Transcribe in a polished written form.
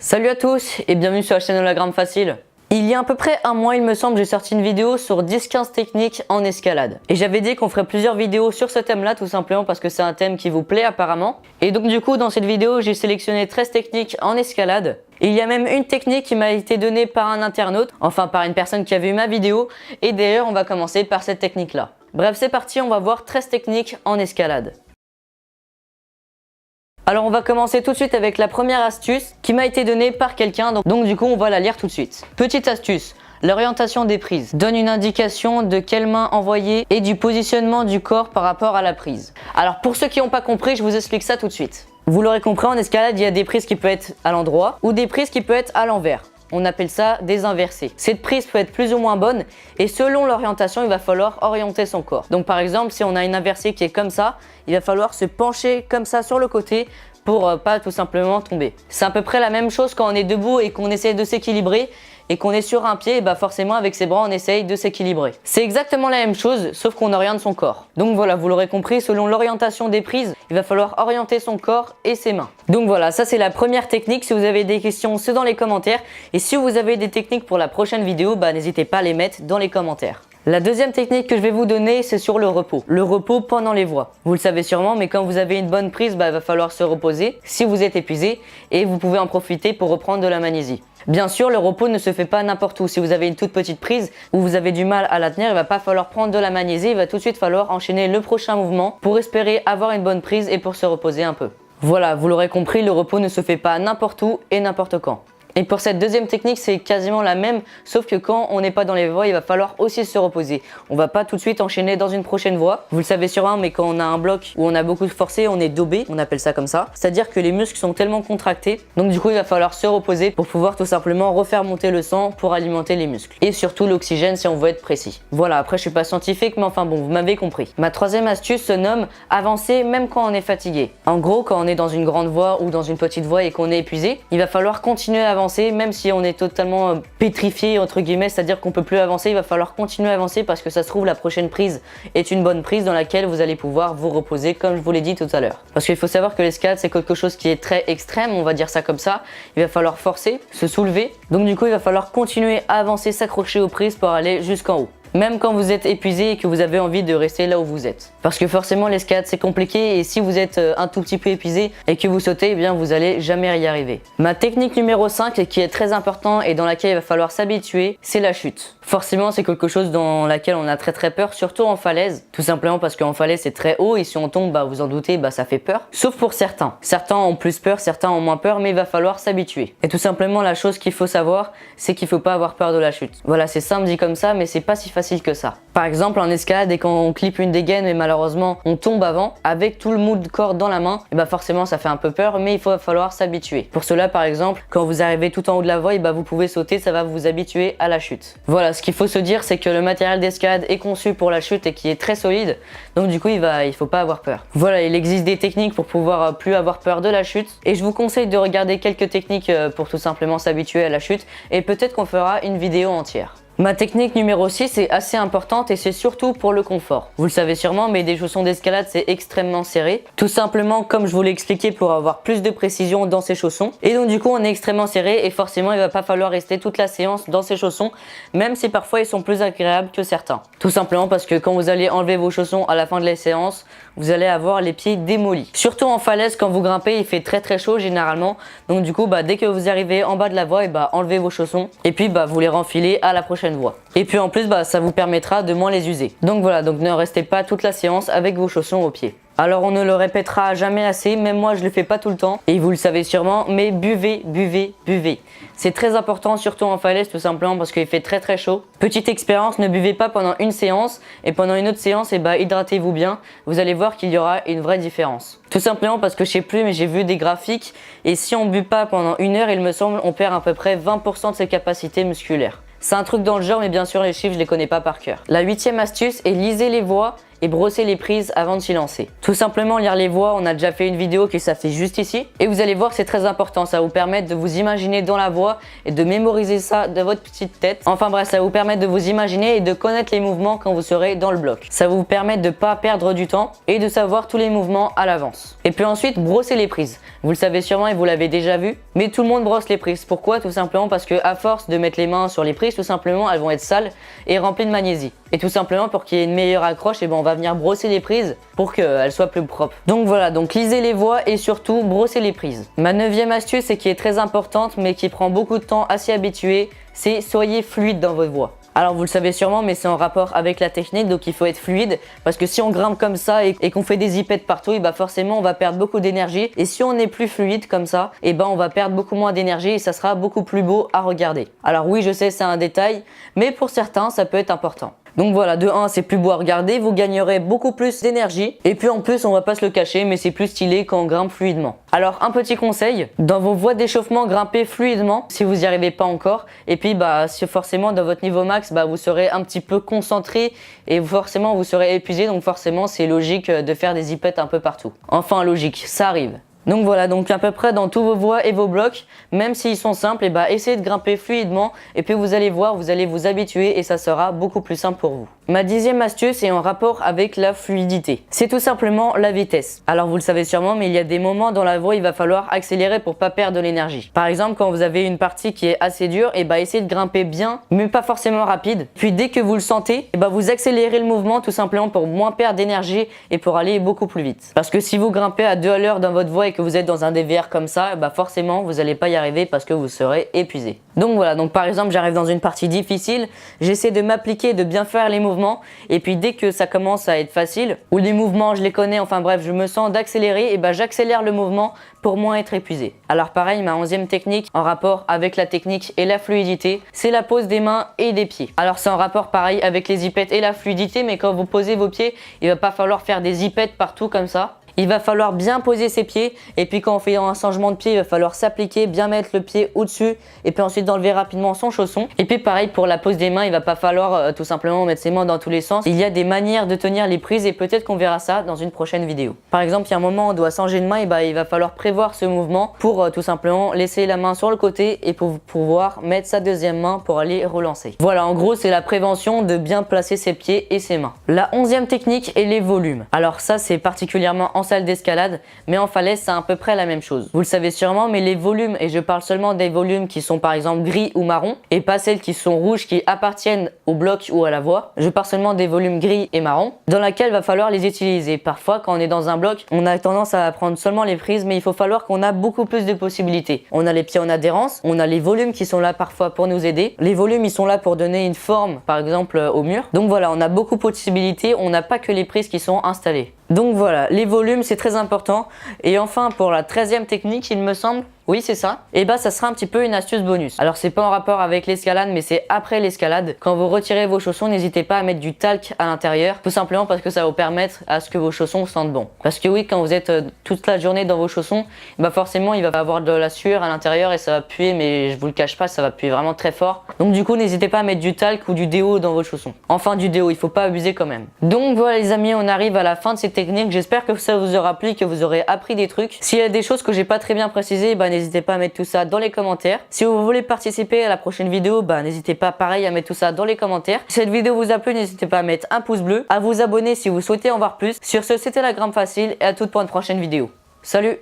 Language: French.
Salut à tous et bienvenue sur la chaîne Hologramme Facile. Il y a à peu près un mois, il me semble, j'ai sorti une vidéo sur 10-15 techniques en escalade. Et j'avais dit qu'on ferait plusieurs vidéos sur ce thème-là, tout simplement parce que c'est un thème qui vous plaît apparemment. Et donc du coup, dans cette vidéo, j'ai sélectionné 13 techniques en escalade. Il y a même une technique qui m'a été donnée par un internaute, enfin par une personne qui a vu ma vidéo. Et d'ailleurs, on va commencer par cette technique-là. Bref, c'est parti, on va voir 13 techniques en escalade. Alors on va commencer tout de suite avec la première astuce qui m'a été donnée par quelqu'un, donc du coup on va la lire tout de suite. Petite astuce, l'orientation des prises donne une indication de quelle main envoyer et du positionnement du corps par rapport à la prise. Alors pour ceux qui n'ont pas compris, je vous explique ça tout de suite. Vous l'aurez compris, en escalade il y a des prises qui peuvent être à l'endroit ou des prises qui peuvent être à l'envers. On appelle ça des inversés. Cette prise peut être plus ou moins bonne et selon l'orientation, il va falloir orienter son corps. Donc par exemple, si on a une inversée qui est comme ça, il va falloir se pencher comme ça sur le côté pour pas tout simplement tomber. C'est à peu près la même chose quand on est debout et qu'on essaie de s'équilibrer et qu'on est sur un pied, et bah forcément avec ses bras on essaye de s'équilibrer. C'est exactement la même chose sauf qu'on oriente son corps. Donc voilà, vous l'aurez compris, selon l'orientation des prises, il va falloir orienter son corps et ses mains. Donc voilà, ça c'est la première technique. Si vous avez des questions, c'est dans les commentaires. Et si vous avez des techniques pour la prochaine vidéo, bah n'hésitez pas à les mettre dans les commentaires. La deuxième technique que je vais vous donner, c'est sur le repos. Le repos pendant les voies. Vous le savez sûrement, mais quand vous avez une bonne prise, bah, il va falloir se reposer si vous êtes épuisé et vous pouvez en profiter pour reprendre de la magnésie. Bien sûr, le repos ne se fait pas n'importe où. Si vous avez une toute petite prise ou vous avez du mal à la tenir, il va pas falloir prendre de la magnésie, il va tout de suite falloir enchaîner le prochain mouvement pour espérer avoir une bonne prise et pour se reposer un peu. Voilà, vous l'aurez compris, le repos ne se fait pas n'importe où et n'importe quand. Et pour cette deuxième technique, c'est quasiment la même, sauf que quand on n'est pas dans les voies, il va falloir aussi se reposer. On va pas tout de suite enchaîner dans une prochaine voie. Vous le savez sûrement, mais quand on a un bloc où on a beaucoup forcé, on est dobé, on appelle ça comme ça. C'est-à-dire que les muscles sont tellement contractés, donc du coup il va falloir se reposer pour pouvoir tout simplement refaire monter le sang pour alimenter les muscles. Et surtout l'oxygène si on veut être précis. Voilà, après je suis pas scientifique, mais enfin bon, vous m'avez compris. Ma troisième astuce se nomme avancer même quand on est fatigué. En gros, quand on est dans une grande voie ou dans une petite voie et qu'on est épuisé, il va falloir continuer à avancer même si on est totalement pétrifié entre guillemets, c'est-à-dire qu'on peut plus avancer, il va falloir continuer à avancer parce que ça se trouve la prochaine prise est une bonne prise dans laquelle vous allez pouvoir vous reposer comme je vous l'ai dit tout à l'heure. Parce qu'il faut savoir que l'escalade c'est quelque chose qui est très extrême, on va dire ça comme ça. Il va falloir forcer, se soulever, donc du coup il va falloir continuer à avancer, s'accrocher aux prises pour aller jusqu'en haut. Même quand vous êtes épuisé et que vous avez envie de rester là où vous êtes. Parce que forcément l'escalade c'est compliqué et si vous êtes un tout petit peu épuisé et que vous sautez, eh bien vous allez jamais y arriver. Ma technique numéro 5 qui est très importante et dans laquelle il va falloir s'habituer, c'est la chute. Forcément c'est quelque chose dans laquelle on a très peur, surtout en falaise. Tout simplement parce qu'en falaise c'est très haut et si on tombe, bah vous en doutez, bah ça fait peur. Sauf pour certains. Certains ont plus peur, certains ont moins peur, mais il va falloir s'habituer. Et tout simplement la chose qu'il faut savoir, c'est qu'il faut pas avoir peur de la chute. Voilà, c'est simple dit comme ça, mais c'est pas si facile que ça. Par exemple en escalade et quand on clippe une dégaine et malheureusement on tombe avant avec tout le moule de corde dans la main, et bah forcément ça fait un peu peur mais il va falloir s'habituer. Pour cela par exemple quand vous arrivez tout en haut de la voie, et bah vous pouvez sauter, ça va vous habituer à la chute. Voilà, ce qu'il faut se dire c'est que le matériel d'escalade est conçu pour la chute et qui est très solide, donc du coup il faut pas avoir peur. Voilà, il existe des techniques pour pouvoir plus avoir peur de la chute et je vous conseille de regarder quelques techniques pour tout simplement s'habituer à la chute et peut-être qu'on fera une vidéo entière. Ma technique numéro 6 est assez importante et c'est surtout pour le confort. Vous le savez sûrement, mais des chaussons d'escalade c'est extrêmement serré. Tout simplement comme je vous l'ai expliqué pour avoir plus de précision dans ces chaussons. Et donc du coup on est extrêmement serré et forcément il va pas falloir rester toute la séance dans ces chaussons, même si parfois ils sont plus agréables que certains. Tout simplement parce que quand vous allez enlever vos chaussons à la fin de la séance, vous allez avoir les pieds démolis. Surtout en falaise quand vous grimpez, il fait très chaud généralement. Donc du coup bah, dès que vous arrivez en bas de la voie, et bah, enlevez vos chaussons et puis bah, vous les renfilez à la prochaine voie. Et puis en plus bah, ça vous permettra de moins les user. Donc voilà, donc ne restez pas toute la séance avec vos chaussons aux pieds. Alors on ne le répétera jamais assez, même moi je le fais pas tout le temps et vous le savez sûrement, mais buvez. C'est très important surtout en falaise tout simplement parce qu'il fait très chaud. Petite expérience, ne buvez pas pendant une séance et pendant une autre séance, et bah hydratez-vous bien. Vous allez voir qu'il y aura une vraie différence. Tout simplement parce que je sais plus mais j'ai vu des graphiques et si on ne but pas pendant une heure, il me semble, on perd à peu près 20% de ses capacités musculaires. C'est un truc dans le genre mais bien sûr les chiffres je les connais pas par cœur. La 8e astuce est lisez les voies et brosser les prises avant de s'y lancer. Tout simplement lire les voies, on a déjà fait une vidéo qui s'affiche juste ici. Et vous allez voir, c'est très important, ça va vous permettre de vous imaginer dans la voie et de mémoriser ça de votre petite tête. Enfin bref, ça va vous permettre de vous imaginer et de connaître les mouvements quand vous serez dans le bloc. Ça va vous permettre de ne pas perdre du temps et de savoir tous les mouvements à l'avance. Et puis ensuite, brosser les prises. Vous le savez sûrement et vous l'avez déjà vu, mais tout le monde brosse les prises. Pourquoi? Tout simplement parce que à force de mettre les mains sur les prises, tout simplement, elles vont être sales et remplies de magnésie. Et tout simplement, pour qu'il y ait une meilleure accroche, et on va venir brosser les prises pour qu'elles soient plus propres. Donc voilà, donc lisez les voies et surtout brossez les prises. Ma 9e astuce, et qui est très importante mais qui prend beaucoup de temps à s'y habituer, c'est soyez fluide dans votre voie. Alors vous le savez sûrement, mais c'est en rapport avec la technique, donc il faut être fluide, parce que si on grimpe comme ça et qu'on fait des zipettes partout, et bah forcément on va perdre beaucoup d'énergie, et si on est plus fluide comme ça, et ben on va perdre beaucoup moins d'énergie et ça sera beaucoup plus beau à regarder. Alors oui, je sais, c'est un détail, mais pour certains ça peut être important. Donc voilà, de 1, c'est plus beau à regarder, vous gagnerez beaucoup plus d'énergie. Et puis en plus, on va pas se le cacher, mais c'est plus stylé quand on grimpe fluidement. Alors un petit conseil, dans vos voies d'échauffement, grimpez fluidement si vous n'y arrivez pas encore. Et puis si forcément dans votre niveau max, vous serez un petit peu concentré et forcément vous serez épuisé. Donc forcément, c'est logique de faire des zipettes un peu partout. Enfin logique, ça arrive. Donc voilà, donc à peu près dans tous vos voies et vos blocs, même s'ils sont simples, essayez de grimper fluidement et puis vous allez voir, vous allez vous habituer et ça sera beaucoup plus simple pour vous. Ma 10e astuce est en rapport avec la fluidité. C'est tout simplement la vitesse. Alors vous le savez sûrement, mais il y a des moments dans la voie, il va falloir accélérer pour pas perdre de l'énergie. Par exemple, quand vous avez une partie qui est assez dure, essayez de grimper bien, mais pas forcément rapide. Puis dès que vous le sentez, vous accélérez le mouvement tout simplement pour moins perdre d'énergie et pour aller beaucoup plus vite. Parce que si vous grimpez à 2 à l'heure dans votre voie et que vous êtes dans un DVR comme ça, forcément vous n'allez pas y arriver parce que vous serez épuisé. Donc voilà, donc par exemple j'arrive dans une partie difficile, j'essaie de m'appliquer, de bien faire les mouvements et puis dès que ça commence à être facile, ou les mouvements je les connais, enfin bref je me sens d'accélérer, j'accélère le mouvement pour moins être épuisé. Alors pareil, ma 11e technique en rapport avec la technique et la fluidité, c'est la pose des mains et des pieds. Alors c'est en rapport pareil avec les zipettes et la fluidité, mais quand vous posez vos pieds, il va pas falloir faire des zipettes partout comme ça. Il va falloir bien poser ses pieds et puis quand on fait un changement de pied, il va falloir s'appliquer, bien mettre le pied au-dessus et puis ensuite enlever rapidement son chausson. Et puis pareil pour la pose des mains, il va pas falloir tout simplement mettre ses mains dans tous les sens. Il y a des manières de tenir les prises et peut-être qu'on verra ça dans une prochaine vidéo. Par exemple, il y a un moment où on doit changer de main et il va falloir prévoir ce mouvement pour tout simplement laisser la main sur le côté et pour pouvoir mettre sa deuxième main pour aller relancer. Voilà, en gros, c'est la prévention de bien placer ses pieds et ses mains. La 11e technique est les volumes. Alors ça, c'est particulièrement en salle d'escalade, mais en falaise c'est à peu près la même chose. Vous le savez sûrement, mais les volumes, et je parle seulement des volumes qui sont par exemple gris ou marron, et pas celles qui sont rouges qui appartiennent au bloc ou à la voie. Je parle seulement des volumes gris et marron, dans laquelle il va falloir les utiliser. Parfois quand on est dans un bloc, on a tendance à prendre seulement les prises, mais il faut falloir qu'on a beaucoup plus de possibilités. On a les pieds en adhérence, on a les volumes qui sont là parfois pour nous aider. Les volumes ils sont là pour donner une forme par exemple au mur. Donc voilà, on a beaucoup de possibilités, on n'a pas que les prises qui sont installées. Donc voilà, les volumes c'est très important. Et enfin pour la 13e technique il me semble, oui c'est ça, et ça sera un petit peu une astuce bonus. Alors c'est pas en rapport avec l'escalade mais c'est après l'escalade. Quand vous retirez vos chaussons, n'hésitez pas à mettre du talc à l'intérieur, tout simplement parce que ça va vous permettre à ce que vos chaussons sentent bon. Parce que oui, quand vous êtes toute la journée dans vos chaussons, forcément il va avoir de la sueur à l'intérieur et ça va puer, mais je vous le cache pas, ça va puer vraiment très fort. Donc du coup n'hésitez pas à mettre du talc ou du déo dans vos chaussons. Enfin du déo, il faut pas abuser quand même. Donc voilà les amis, on arrive à la fin de cette technique. J'espère que ça vous aura plu, que vous aurez appris des trucs. S'il y a des choses que j'ai pas très bien précisées, n'hésitez pas à mettre tout ça dans les commentaires. Si vous voulez participer à la prochaine vidéo, n'hésitez pas pareil à mettre tout ça dans les commentaires. Si cette vidéo vous a plu, n'hésitez pas à mettre un pouce bleu, à vous abonner si vous souhaitez en voir plus. Sur ce, c'était la Grimpe Facile et à toutes pour une prochaine vidéo. Salut!